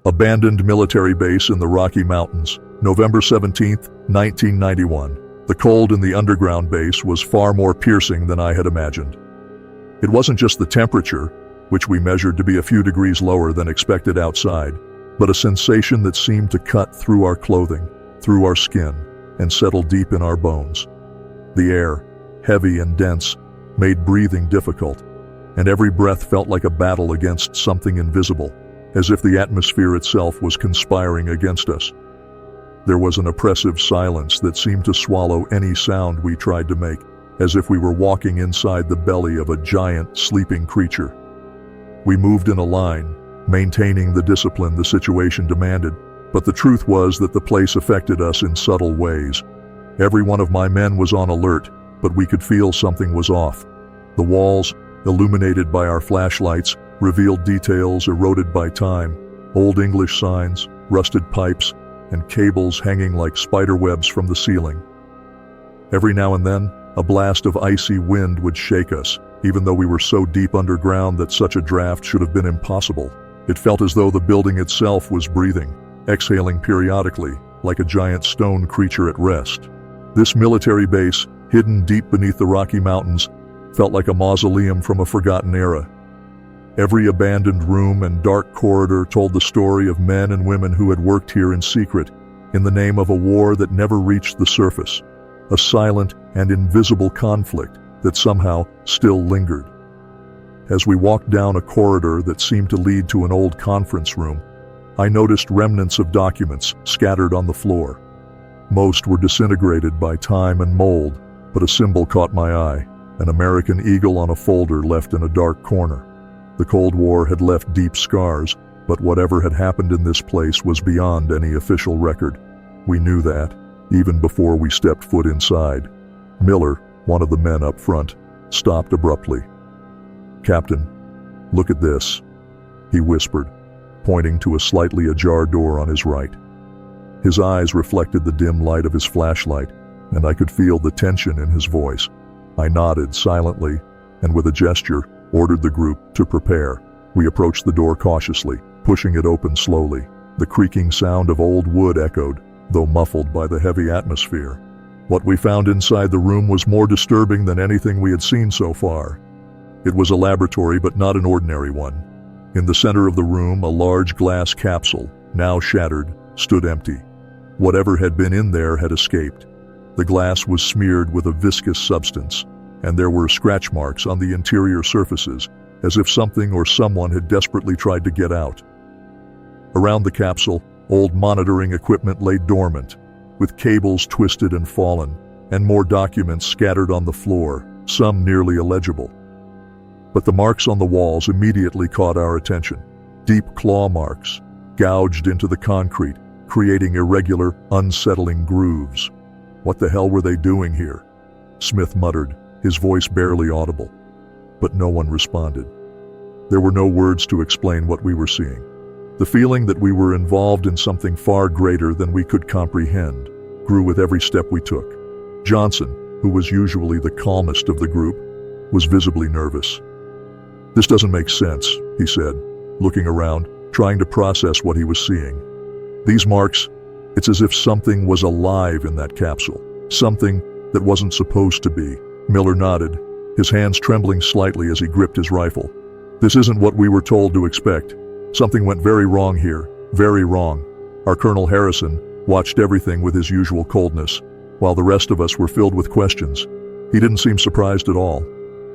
Abandoned military base in the Rocky Mountains, November 17, 1991. The cold in the underground base was far more piercing than I had imagined. It wasn't just the temperature, which we measured to be a few degrees lower than expected outside, but a sensation that seemed to cut through our clothing, through our skin, and settle deep in our bones. The air, heavy and dense, made breathing difficult, and every breath felt like a battle against something invisible, as if the atmosphere itself was conspiring against us. There was an oppressive silence that seemed to swallow any sound we tried to make, as if we were walking inside the belly of a giant, sleeping creature. We moved in a line, maintaining the discipline the situation demanded, but the truth was that the place affected us in subtle ways. Every one of my men was on alert, but we could feel something was off. The walls, illuminated by our flashlights, revealed details eroded by time, old English signs, rusted pipes, and cables hanging like spider webs from the ceiling. Every now and then, a blast of icy wind would shake us, even though we were so deep underground that such a draft should have been impossible. It felt as though the building itself was breathing, exhaling periodically, like a giant stone creature at rest. This military base, hidden deep beneath the Rocky Mountains, felt like a mausoleum from a forgotten era. Every abandoned room and dark corridor told the story of men and women who had worked here in secret, in the name of a war that never reached the surface, a silent and invisible conflict that somehow still lingered. As we walked down a corridor that seemed to lead to an old conference room, I noticed remnants of documents scattered on the floor. Most were disintegrated by time and mold, but a symbol caught my eye, an American eagle on a folder left in a dark corner. The Cold War had left deep scars, but whatever had happened in this place was beyond any official record. We knew that, even before we stepped foot inside. Miller, one of the men up front, stopped abruptly. "Captain, look at this," he whispered, pointing to a slightly ajar door on his right. His eyes reflected the dim light of his flashlight, and I could feel the tension in his voice. I nodded silently, and with a gesture, ordered the group to prepare. We approached the door cautiously, pushing it open slowly. The creaking sound of old wood echoed, though muffled by the heavy atmosphere. What we found inside the room was more disturbing than anything we had seen so far. It was a laboratory, but not an ordinary one. In the center of the room, a large glass capsule, now shattered, stood empty. Whatever had been in there had escaped. The glass was smeared with a viscous substance, and there were scratch marks on the interior surfaces, as if something or someone had desperately tried to get out. Around the capsule, old monitoring equipment lay dormant, with cables twisted and fallen, and more documents scattered on the floor, some nearly illegible. But the marks on the walls immediately caught our attention. Deep claw marks, gouged into the concrete, creating irregular, unsettling grooves. What the hell were they doing here? Smith muttered, his voice barely audible. But no one responded. There were no words to explain what we were seeing. The feeling that we were involved in something far greater than we could comprehend grew with every step we took. Johnson, who was usually the calmest of the group, was visibly nervous. "This doesn't make sense," he said, looking around, trying to process what he was seeing. "These marks, it's as if something was alive in that capsule, something that wasn't supposed to be." Miller nodded, his hands trembling slightly as he gripped his rifle. "This isn't what we were told to expect. Something went very wrong here, very wrong." Our Colonel Harrison watched everything with his usual coldness, while the rest of us were filled with questions. He didn't seem surprised at all.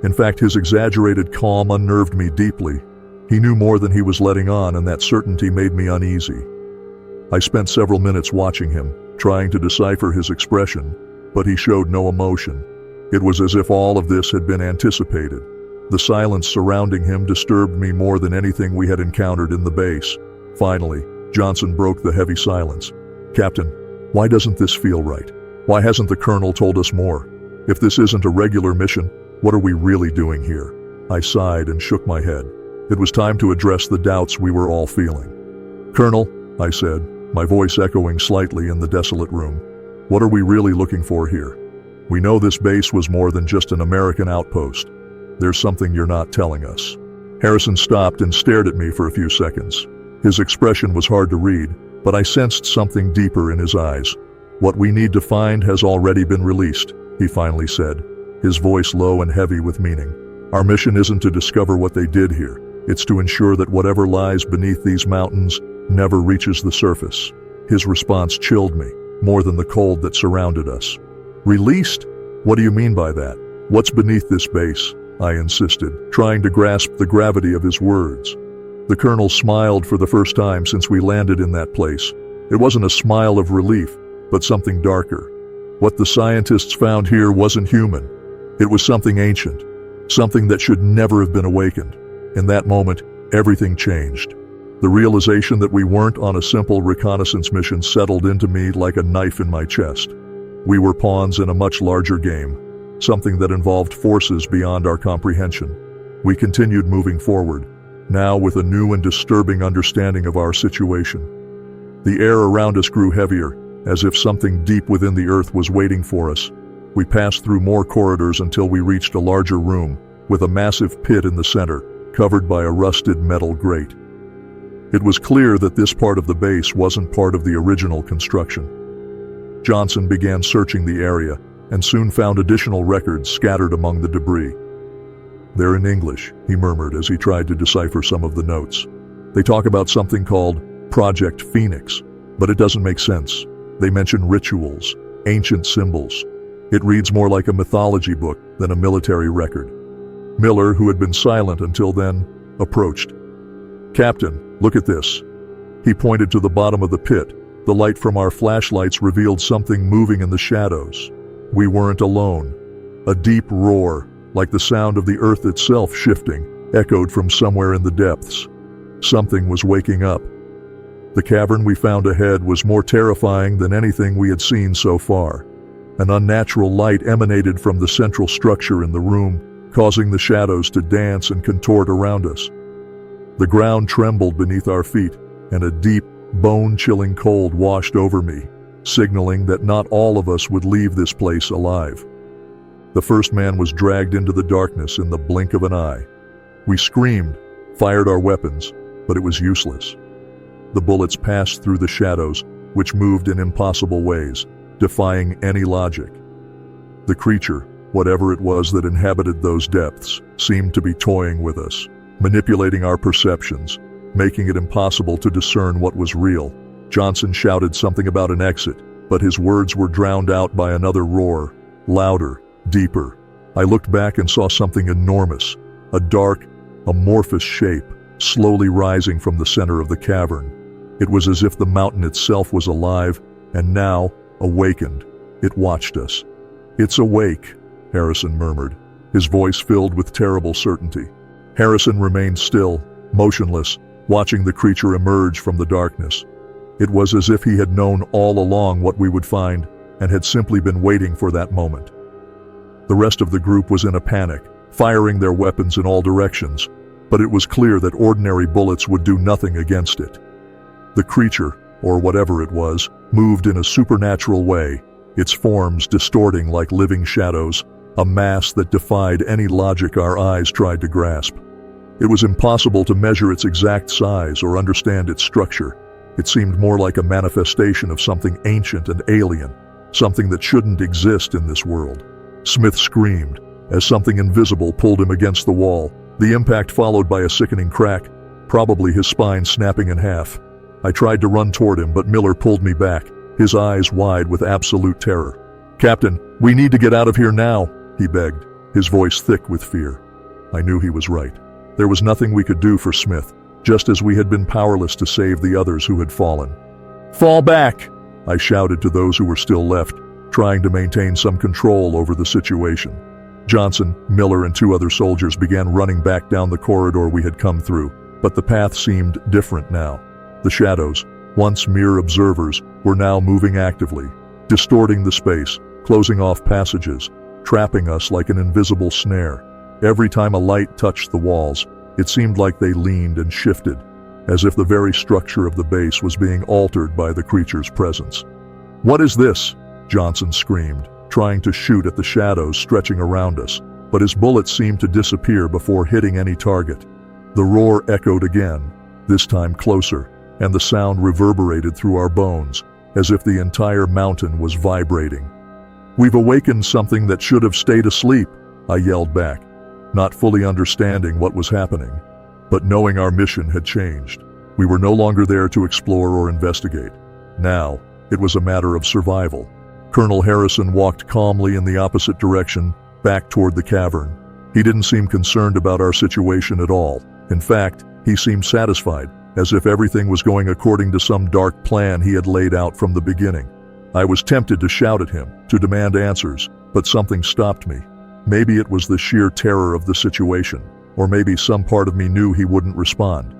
In fact, his exaggerated calm unnerved me deeply. He knew more than he was letting on, and that certainty made me uneasy. I spent several minutes watching him, trying to decipher his expression, but he showed no emotion. It was as if all of this had been anticipated. The silence surrounding him disturbed me more than anything we had encountered in the base. Finally, Johnson broke the heavy silence. "Captain, why doesn't this feel right? Why hasn't the Colonel told us more? If this isn't a regular mission, what are we really doing here?" I sighed and shook my head. It was time to address the doubts we were all feeling. "Colonel," I said, my voice echoing slightly in the desolate room, "what are we really looking for here? We know this base was more than just an American outpost. There's something you're not telling us." Harrison stopped and stared at me for a few seconds. His expression was hard to read, but I sensed something deeper in his eyes. "What we need to find has already been released," he finally said, his voice low and heavy with meaning. "Our mission isn't to discover what they did here. It's to ensure that whatever lies beneath these mountains never reaches the surface." His response chilled me, more than the cold that surrounded us. "Released? What do you mean by that? What's beneath this base?" I insisted, trying to grasp the gravity of his words. The colonel smiled for the first time since we landed in that place. It wasn't a smile of relief, but something darker. What the scientists found here wasn't human. It was something ancient, something that should never have been awakened. In that moment, everything changed. The realization that we weren't on a simple reconnaissance mission settled into me like a knife in my chest. We were pawns in a much larger game, something that involved forces beyond our comprehension. We continued moving forward, now with a new and disturbing understanding of our situation. The air around us grew heavier, as if something deep within the earth was waiting for us. We passed through more corridors until we reached a larger room, with a massive pit in the center, covered by a rusted metal grate. It was clear that this part of the base wasn't part of the original construction. Johnson began searching the area, and soon found additional records scattered among the debris. "They're in English," he murmured as he tried to decipher some of the notes. "They talk about something called Project Phoenix, but it doesn't make sense. They mention rituals, ancient symbols. It reads more like a mythology book than a military record." Miller, who had been silent until then, approached. "Captain, look at this." He pointed to the bottom of the pit. The light from our flashlights revealed something moving in the shadows. We weren't alone. A deep roar, like the sound of the earth itself shifting, echoed from somewhere in the depths. Something was waking up. The cavern we found ahead was more terrifying than anything we had seen so far. An unnatural light emanated from the central structure in the room, causing the shadows to dance and contort around us. The ground trembled beneath our feet, and a deep, bone-chilling cold washed over me, signaling that not all of us would leave this place alive. The first man was dragged into the darkness in the blink of an eye. We screamed, fired our weapons, but it was useless. The bullets passed through the shadows, which moved in impossible ways, defying any logic. The creature, whatever it was that inhabited those depths, seemed to be toying with us, manipulating our perceptions, making it impossible to discern what was real. Johnson shouted something about an exit, but his words were drowned out by another roar, louder, deeper. I looked back and saw something enormous, a dark, amorphous shape, slowly rising from the center of the cavern. It was as if the mountain itself was alive, and now, awakened, it watched us. "It's awake," Harrison murmured, his voice filled with terrible certainty. Harrison remained still, motionless, watching the creature emerge from the darkness. It was as if he had known all along what we would find, and had simply been waiting for that moment. The rest of the group was in a panic, firing their weapons in all directions, but it was clear that ordinary bullets would do nothing against it. The creature, or whatever it was, moved in a supernatural way, its forms distorting like living shadows, a mass that defied any logic our eyes tried to grasp. It was impossible to measure its exact size or understand its structure. It seemed more like a manifestation of something ancient and alien, something that shouldn't exist in this world. Smith screamed, as something invisible pulled him against the wall, the impact followed by a sickening crack, probably his spine snapping in half. I tried to run toward him, but Miller pulled me back, his eyes wide with absolute terror. "Captain, we need to get out of here now," he begged, his voice thick with fear. I knew he was right. There was nothing we could do for Smith, just as we had been powerless to save the others who had fallen. "Fall back!" I shouted to those who were still left, trying to maintain some control over the situation. Johnson, Miller, and 2 other soldiers began running back down the corridor we had come through, but the path seemed different now. The shadows, once mere observers, were now moving actively, distorting the space, closing off passages, trapping us like an invisible snare. Every time a light touched the walls, it seemed like they leaned and shifted, as if the very structure of the base was being altered by the creature's presence. "What is this?" Johnson screamed, trying to shoot at the shadows stretching around us, but his bullets seemed to disappear before hitting any target. The roar echoed again, this time closer, and the sound reverberated through our bones, as if the entire mountain was vibrating. "We've awakened something that should have stayed asleep," I yelled back, not fully understanding what was happening, but knowing our mission had changed. We were no longer there to explore or investigate. Now, it was a matter of survival. Colonel Harrison walked calmly in the opposite direction, back toward the cavern. He didn't seem concerned about our situation at all. In fact, he seemed satisfied, as if everything was going according to some dark plan he had laid out from the beginning. I was tempted to shout at him, to demand answers, but something stopped me. Maybe it was the sheer terror of the situation, or maybe some part of me knew he wouldn't respond.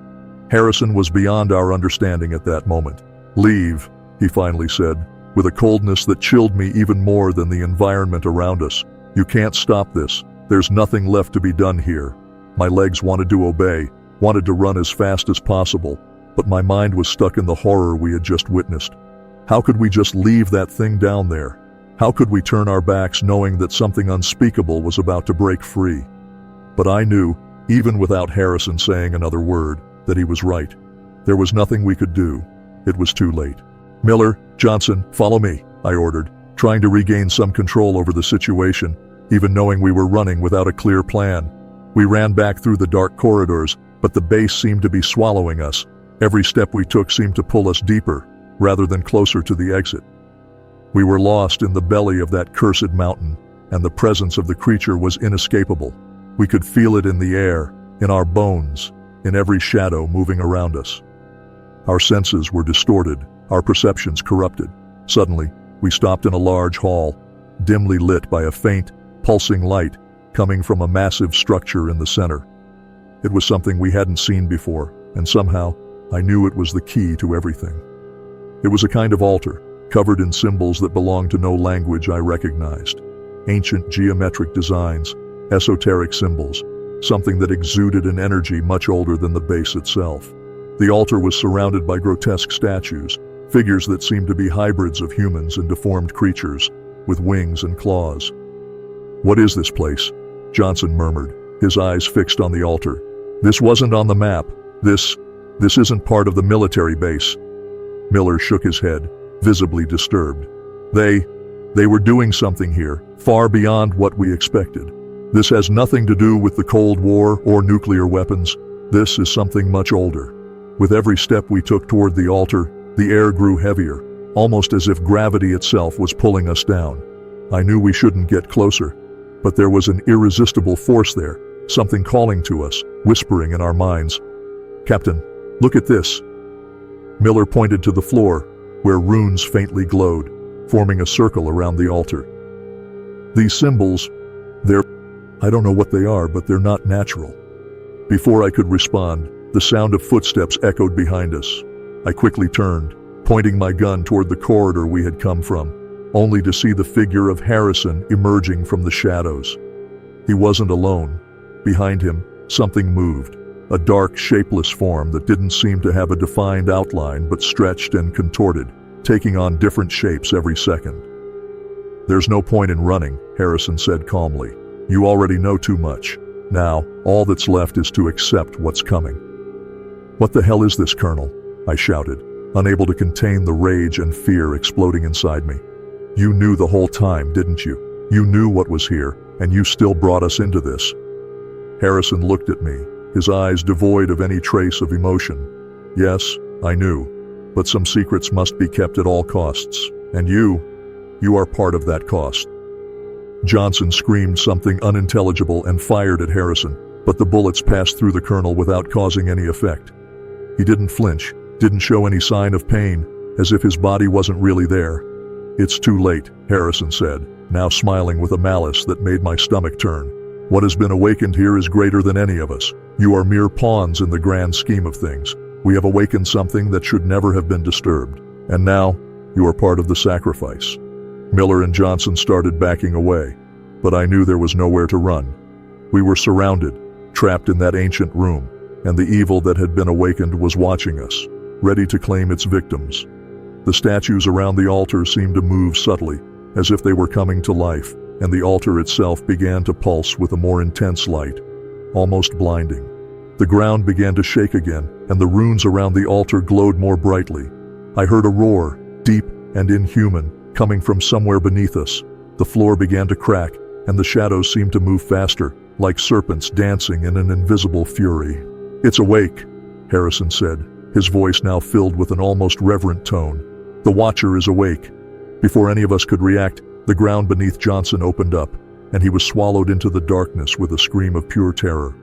Harrison was beyond our understanding at that moment. "Leave," he finally said, with a coldness that chilled me even more than the environment around us. "You can't stop this. There's nothing left to be done here." My legs wanted to obey, wanted to run as fast as possible, but my mind was stuck in the horror we had just witnessed. How could we just leave that thing down there? How could we turn our backs knowing that something unspeakable was about to break free? But I knew, even without Harrison saying another word, that he was right. There was nothing we could do. It was too late. "Miller, Johnson, follow me," I ordered, trying to regain some control over the situation, even knowing we were running without a clear plan. We ran back through the dark corridors, but the base seemed to be swallowing us. Every step we took seemed to pull us deeper, rather than closer to the exit. We were lost in the belly of that cursed mountain, and the presence of the creature was inescapable. We could feel it in the air, in our bones, in every shadow moving around us. Our senses were distorted, our perceptions corrupted. Suddenly, we stopped in a large hall, dimly lit by a faint, pulsing light coming from a massive structure in the center. It was something we hadn't seen before, and somehow, I knew it was the key to everything. It was a kind of altar, covered in symbols that belonged to no language I recognized. Ancient geometric designs, esoteric symbols, something that exuded an energy much older than the base itself. The altar was surrounded by grotesque statues, figures that seemed to be hybrids of humans and deformed creatures, with wings and claws. "What is this place?" Johnson murmured, his eyes fixed on the altar. "This wasn't on the map. This isn't part of the military base." Miller shook his head, visibly disturbed. They were doing something here, far beyond what we expected. This has nothing to do with the Cold War or nuclear weapons. This is something much older." With every step we took toward the altar, the air grew heavier, almost as if gravity itself was pulling us down. I knew we shouldn't get closer, but there was an irresistible force there, something calling to us, whispering in our minds. "Captain, look at this." Miller pointed to the floor, where runes faintly glowed, forming a circle around the altar. "These symbols, I don't know what they are, but they're not natural." Before I could respond, the sound of footsteps echoed behind us. I quickly turned, pointing my gun toward the corridor we had come from, only to see the figure of Harrison emerging from the shadows. He wasn't alone. Behind him, something moved, a dark, shapeless form that didn't seem to have a defined outline but stretched and contorted, taking on different shapes every second. "There's no point in running," Harrison said calmly. "You already know too much. Now, all that's left is to accept what's coming." "What the hell is this, Colonel?" I shouted, unable to contain the rage and fear exploding inside me. "You knew the whole time, didn't you? You knew what was here, and you still brought us into this." Harrison looked at me, his eyes devoid of any trace of emotion. "Yes, I knew, but some secrets must be kept at all costs, and you are part of that cost." Johnson screamed something unintelligible and fired at Harrison, but the bullets passed through the colonel without causing any effect. He didn't flinch, didn't show any sign of pain, as if his body wasn't really there. "It's too late," Harrison said, now smiling with a malice that made my stomach turn. "What has been awakened here is greater than any of us. You are mere pawns in the grand scheme of things. We have awakened something that should never have been disturbed, and now you are part of the sacrifice." Miller and Johnson started backing away, but I knew there was nowhere to run. We were surrounded, trapped in that ancient room, and the evil that had been awakened was watching us, ready to claim its victims. The statues around the altar seemed to move subtly, as if they were coming to life, and the altar itself began to pulse with a more intense light, almost blinding. The ground began to shake again, and the runes around the altar glowed more brightly. I heard a roar, deep and inhuman, coming from somewhere beneath us. The floor began to crack, and the shadows seemed to move faster, like serpents dancing in an invisible fury. "It's awake," Harrison said, his voice now filled with an almost reverent tone. "The Watcher is awake." Before any of us could react, the ground beneath Johnson opened up, and he was swallowed into the darkness with a scream of pure terror.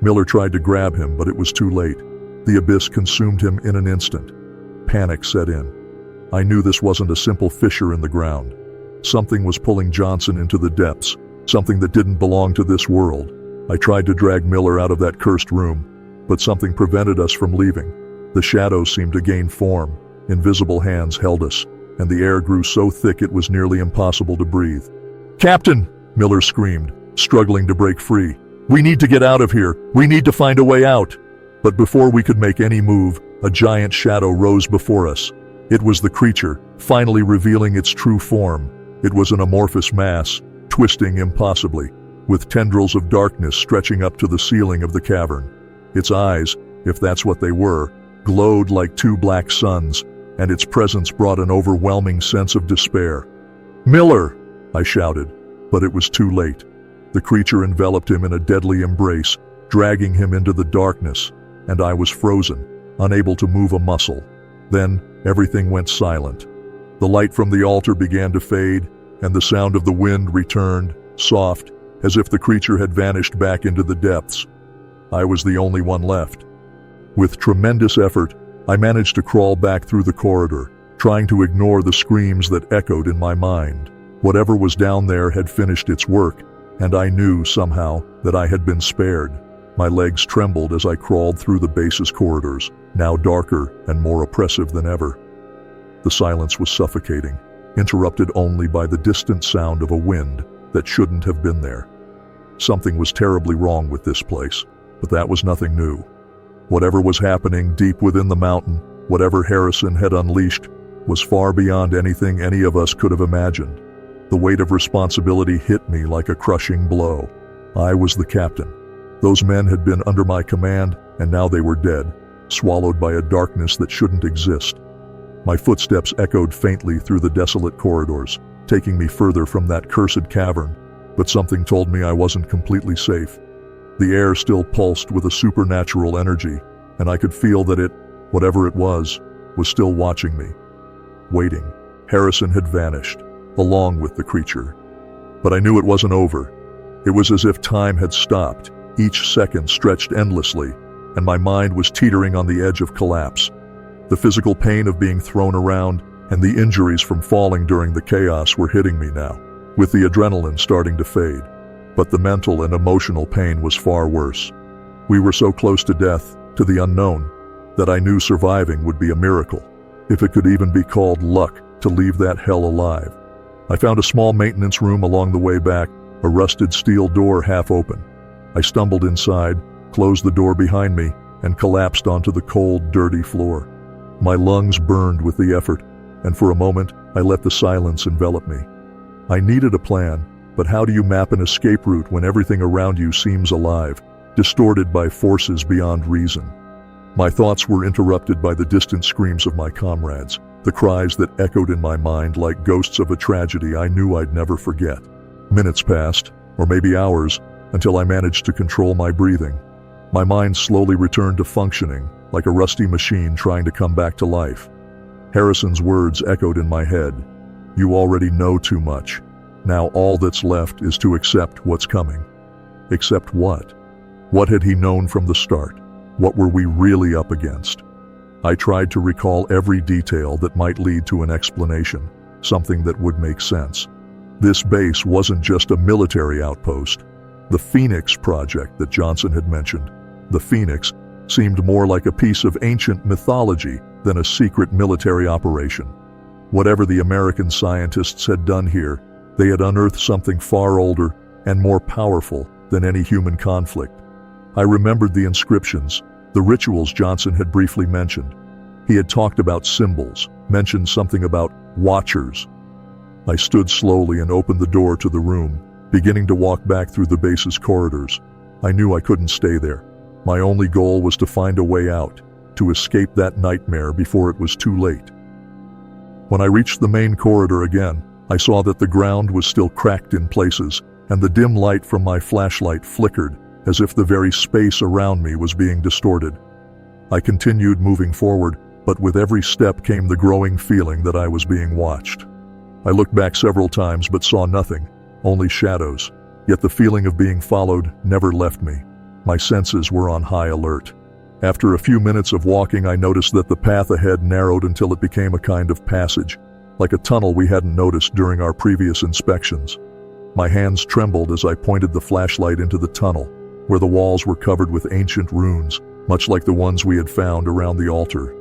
Miller tried to grab him, but it was too late. The abyss consumed him in an instant. Panic set in. I knew this wasn't a simple fissure in the ground. Something was pulling Johnson into the depths, something that didn't belong to this world. I tried to drag Miller out of that cursed room, but something prevented us from leaving. The shadows seemed to gain form. Invisible hands held us, and the air grew so thick it was nearly impossible to breathe. "Captain!" Miller screamed, struggling to break free. "We need to get out of here. We need to find a way out." But before we could make any move, a giant shadow rose before us. It was the creature, finally revealing its true form. It was an amorphous mass, twisting impossibly, with tendrils of darkness stretching up to the ceiling of the cavern. Its eyes, if that's what they were, glowed like two black suns, and its presence brought an overwhelming sense of despair. "Miller!" I shouted, but it was too late. The creature enveloped him in a deadly embrace, dragging him into the darkness, and I was frozen, unable to move a muscle. Then everything went silent. The light from the altar began to fade, and the sound of the wind returned, soft, as if the creature had vanished back into the depths. I was the only one left. With tremendous effort, I managed to crawl back through the corridor, trying to ignore the screams that echoed in my mind. Whatever was down there had finished its work, and I knew somehow that I had been spared. My legs trembled as I crawled through the base's corridors, now darker and more oppressive than ever. The silence was suffocating, interrupted only by the distant sound of a wind that shouldn't have been there. Something was terribly wrong with this place, but that was nothing new. Whatever was happening deep within the mountain, whatever Harrison had unleashed, was far beyond anything any of us could have imagined. The weight of responsibility hit me like a crushing blow. I was the captain. Those men had been under my command, and now they were dead, swallowed by a darkness that shouldn't exist. My footsteps echoed faintly through the desolate corridors, taking me further from that cursed cavern, but something told me I wasn't completely safe. The air still pulsed with a supernatural energy, and I could feel that it, whatever it was still watching me, waiting. Harrison had vanished, along with the creature. But I knew it wasn't over. It was as if time had stopped, each second stretched endlessly, and my mind was teetering on the edge of collapse. The physical pain of being thrown around and the injuries from falling during the chaos were hitting me now, with the adrenaline starting to fade. But the mental and emotional pain was far worse. We were so close to death, to the unknown, that I knew surviving would be a miracle, if it could even be called luck to leave that hell alive. I found a small maintenance room along the way back, a rusted steel door half open. I stumbled inside, closed the door behind me, and collapsed onto the cold, dirty floor. My lungs burned with the effort, and for a moment I let the silence envelop me. I needed a plan, but how do you map an escape route when everything around you seems alive, distorted by forces beyond reason? My thoughts were interrupted by the distant screams of my comrades, the cries that echoed in my mind like ghosts of a tragedy I knew I'd never forget. Minutes passed, or maybe hours, until I managed to control my breathing. My mind slowly returned to functioning, like a rusty machine trying to come back to life. Harrison's words echoed in my head. "You already know too much. Now all that's left is to accept what's coming." Accept what? What had he known from the start? What were we really up against? I tried to recall every detail that might lead to an explanation, something that would make sense. This base wasn't just a military outpost. The Phoenix Project that Johnson had mentioned, the Phoenix, seemed more like a piece of ancient mythology than a secret military operation. Whatever the American scientists had done here, they had unearthed something far older and more powerful than any human conflict. I remembered the inscriptions, the rituals Johnson had briefly mentioned. He had talked about symbols, mentioned something about watchers. I stood slowly and opened the door to the room, beginning to walk back through the base's corridors. I knew I couldn't stay there. My only goal was to find a way out, to escape that nightmare before it was too late. When I reached the main corridor again, I saw that the ground was still cracked in places, and the dim light from my flashlight flickered, as if the very space around me was being distorted. I continued moving forward, but with every step came the growing feeling that I was being watched. I looked back several times but saw nothing, only shadows, yet the feeling of being followed never left me. My senses were on high alert. After a few minutes of walking, I noticed that the path ahead narrowed until it became a kind of passage, like a tunnel we hadn't noticed during our previous inspections. My hands trembled as I pointed the flashlight into the tunnel, where the walls were covered with ancient runes, much like the ones we had found around the altar.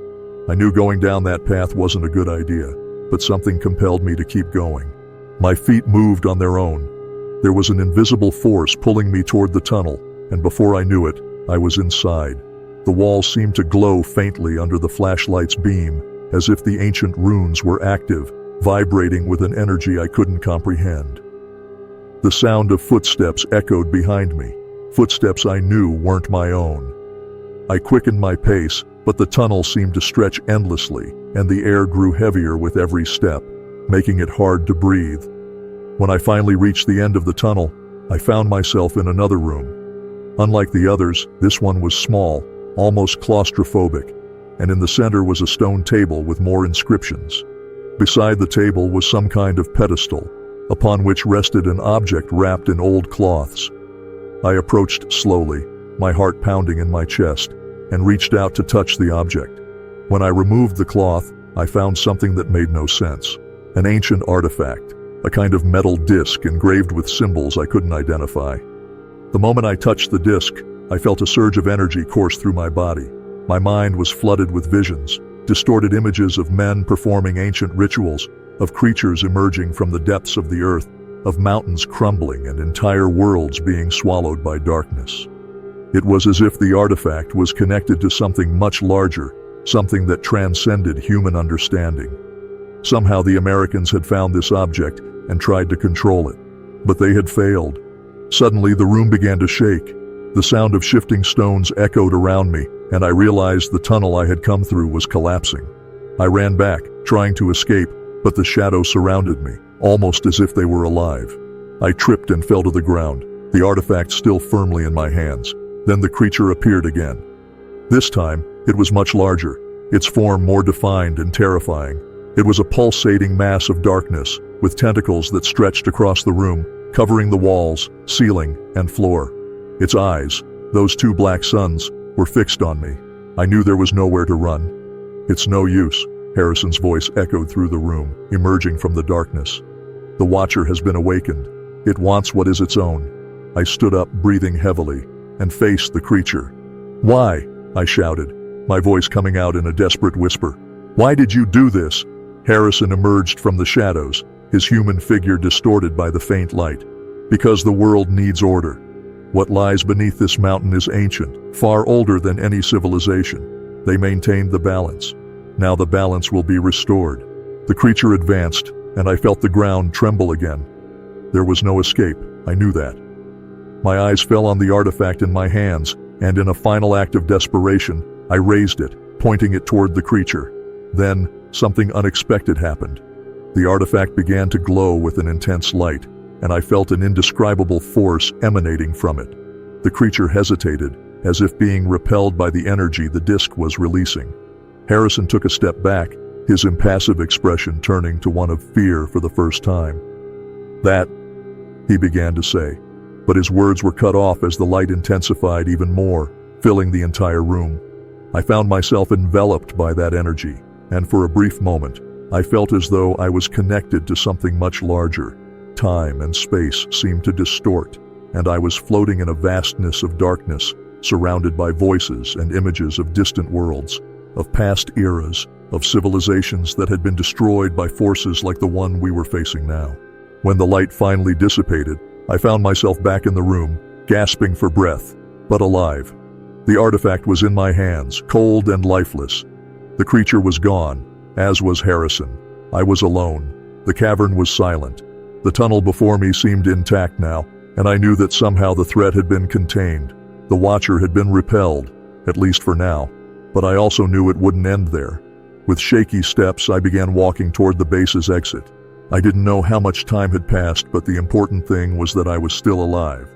I knew going down that path wasn't a good idea, but something compelled me to keep going. My feet moved on their own. There was an invisible force pulling me toward the tunnel, and before I knew it, I was inside. The walls seemed to glow faintly under the flashlight's beam, as if the ancient runes were active, vibrating with an energy I couldn't comprehend. The sound of footsteps echoed behind me, footsteps I knew weren't my own. I quickened my pace, but the tunnel seemed to stretch endlessly, and the air grew heavier with every step, making it hard to breathe. When I finally reached the end of the tunnel, I found myself in another room. Unlike the others, this one was small, almost claustrophobic, and in the center was a stone table with more inscriptions. Beside the table was some kind of pedestal, upon which rested an object wrapped in old cloths. I approached slowly, my heart pounding in my chest, and reached out to touch the object. When I removed the cloth, I found something that made no sense. An ancient artifact, a kind of metal disc engraved with symbols I couldn't identify. The moment I touched the disc, I felt a surge of energy course through my body. My mind was flooded with visions, distorted images of men performing ancient rituals, of creatures emerging from the depths of the earth, of mountains crumbling and entire worlds being swallowed by darkness. It was as if the artifact was connected to something much larger, something that transcended human understanding. Somehow the Americans had found this object and tried to control it, but they had failed. Suddenly the room began to shake. The sound of shifting stones echoed around me, and I realized the tunnel I had come through was collapsing. I ran back, trying to escape, but the shadows surrounded me, almost as if they were alive. I tripped and fell to the ground, the artifact still firmly in my hands. Then the creature appeared again. This time, it was much larger, its form more defined and terrifying. It was a pulsating mass of darkness, with tentacles that stretched across the room, covering the walls, ceiling, and floor. Its eyes, those two black suns, were fixed on me. I knew there was nowhere to run. "It's no use," Harrison's voice echoed through the room, emerging from the darkness. "The Watcher has been awakened. It wants what is its own." I stood up, breathing heavily, and faced the creature. "Why?" I shouted, my voice coming out in a desperate whisper. "Why did you do this?" Harrison emerged from the shadows, his human figure distorted by the faint light. "Because the world needs order. What lies beneath this mountain is ancient, far older than any civilization. They maintained the balance. Now the balance will be restored." The creature advanced, and I felt the ground tremble again. There was no escape, I knew that. My eyes fell on the artifact in my hands, and in a final act of desperation, I raised it, pointing it toward the creature. Then, something unexpected happened. The artifact began to glow with an intense light, and I felt an indescribable force emanating from it. The creature hesitated, as if being repelled by the energy the disc was releasing. Harrison took a step back, his impassive expression turning to one of fear for the first time. "That," he began to say, but his words were cut off as the light intensified even more, filling the entire room. I found myself enveloped by that energy, and for a brief moment, I felt as though I was connected to something much larger. Time and space seemed to distort, and I was floating in a vastness of darkness, surrounded by voices and images of distant worlds, of past eras, of civilizations that had been destroyed by forces like the one we were facing now. When the light finally dissipated, I found myself back in the room, gasping for breath, but alive. The artifact was in my hands, cold and lifeless. The creature was gone, as was Harrison. I was alone. The cavern was silent. The tunnel before me seemed intact now, and I knew that somehow the threat had been contained. The Watcher had been repelled, at least for now, but I also knew it wouldn't end there. With shaky steps, I began walking toward the base's exit. I didn't know how much time had passed, but the important thing was that I was still alive.